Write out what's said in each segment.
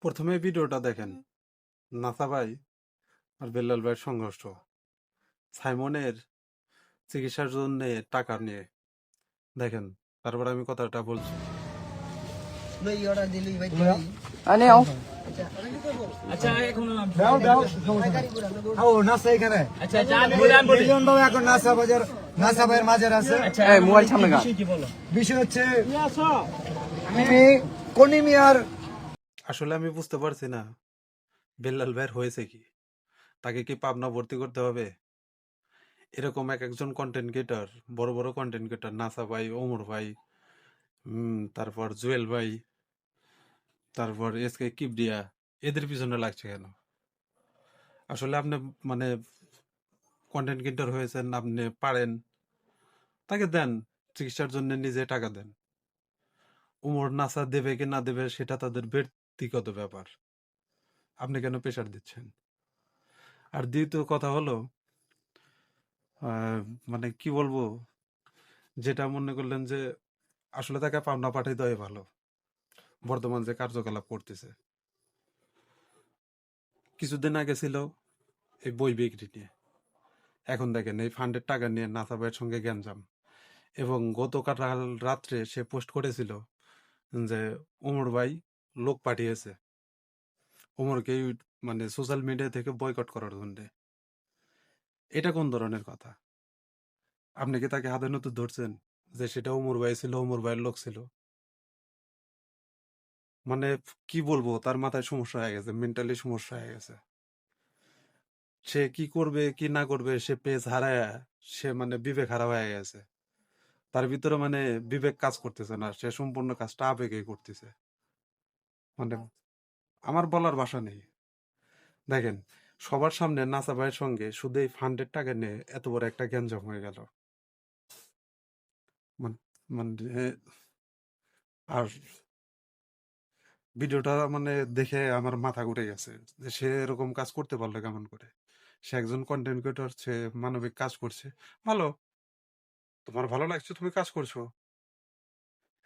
প্রথমে ভিডিওটা দেখেন, নাসা ভাই আর বেল্লাল ভাইয়ের সংঘর্ষ, সাইমনের চিকিৎসার জন্য টাকা নিয়ে দেখেন। তারপর আমি কথাটা বলছি। আসলে আমি বুঝতে পারছি না বেল্লাল ভাইয়ের হয়েছে কি, তাকে কি পাবনা ভর্তি করতে হবে? এরকম এক একজন কন্টেন্ট ক্রিয়েটর, বড় বড় কন্টেন্ট ক্রিয়েটর, নাসা ভাই, ওমর ভাই, তারপর জুয়েল ভাই, তারপর এসকে কিবরিয়া, এদের পিছনে লাগছে কেন? আসলে আপনি মানে কন্টেন্ট ক্রিয়েটর হয়েছেন, আপনি পারেন, তাকে দেন, চিকিৎসার জন্য নিজে টাকা দেন। ওমর নাসা দেবে কি না দেবে সেটা তাদের ব্যক্তিগত ব্যাপার, আপনি কেন প্রেশার দিচ্ছেন? আর দ্বিতীয় কথা হলো, মানে কি বলবো, যেটা মনে করলেন যে আসলে তাকে পাবনা পাঠাই দেওয়াই ভালো। বর্তমান যে কার্যকলাপ করতেছে, কিছুদিন আগে ছিল এই বই বিক্রি নিয়ে, এখন দেখেন এই ফান্ডের টাকা নিয়ে নাসা ভাইয়ের সঙ্গে গ্যাঞ্জাম। এবং গতকাল রাত্রে সে পোস্ট করেছিল যে ওমর ভাই লোক পাঠিয়েছে ওমরকে মানে সোশ্যাল মিডিয়া থেকে বয়কট করার জন্য। এটা কোন ধরনের কথা? আপনি কি তাকে হাতে নতুন ধরছেন যে সেটা ওমর ভাই ছিল, ওমর ভাইয়ের লোক ছিল? মানে কি বলবো, তার মাথায় সমস্যা হয়ে গেছে, মেন্টালি সমস্যা হয়ে গেছে। সে কি করবে কি না করবে, সে পেজ হারায়, সে মানে বিবেক হারা হয়ে গেছে। তার ভিতরে মানে বিবেক কাজ করতেছে না, সে সম্পূর্ণ কাজটা আবেগে করতেছে। মানে আমার বলার ভাষা নেই। দেখেন, সবার সামনে নাসা ভাইয়ের সঙ্গে শুধু এই ফান্ডের টাকা নিয়ে এত বড় একটা গ্যাঞ্জাম হয়ে গেল। মানে আর ভিডিওটা মানে দেখে আমার মাথা ঘুরে গেছে যে সে এরকম কাজ করতে পারলো কেমন করে। সে একজন কন্টেন্ট ক্রিয়েটর, সে মানবিক কাজ করছে, ভালো, তোমার ভালো লাগছে, তুমি কাজ করছো।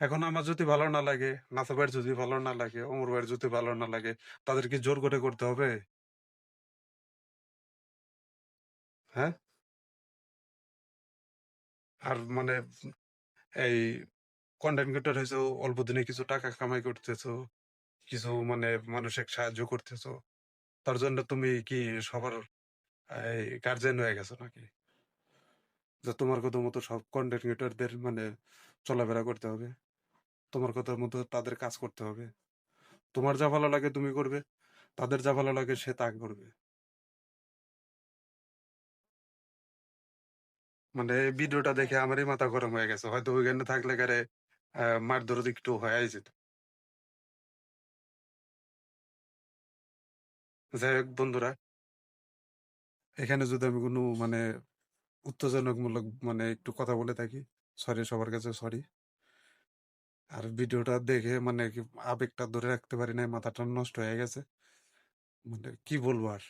এখন আমার যদি ভালো না লাগে, নাসা ভাইয়ের যদি ভালো না লাগে, অমর ভাইয়ের যদি ভালো না লাগে, তাদের কি জোর করে করতে হবে? হ্যাঁ। আর মানে এই কন্টেন্ট ক্রিয়েটর হয়েছে, অল্প দিনে কিছু টাকা কামাই করতেছো, কিছু মানে মানসিক সাহায্য করতেছো, তার জন্য তুমি কি সবার এই গার্জেন হয়ে গেছো নাকি? যে তোমার কথা মতো সব কন্টেন্ট ক্রিয়েটরদের মানে চলাফেরা করতে হবে, তোমার কথার মতো তাদের কাজ করতে হবে, তোমার যা ভালো লাগে তুমি করবে, তাদের যা ভালো লাগে সে তা করবে। মানে এই ভিডিওটা দেখে আমারই মাথা গরম হয়ে গেছে, হয়তো ওইখানে থাকলে গারে মারধর একটু হয়ে যেত। যাই হোক বন্ধুরা, এখানে যদি আমি কোনো মানে উত্তেজনামূলক মানে একটু কথা বলে থাকি, সরি, সবার কাছে সরি। আর ভিডিওটা দেখে মানে কি আবেগটা ধরে রাখতে পারি না, মাথাটা নষ্ট হয়ে গেছে, মানে কি বলবো আর।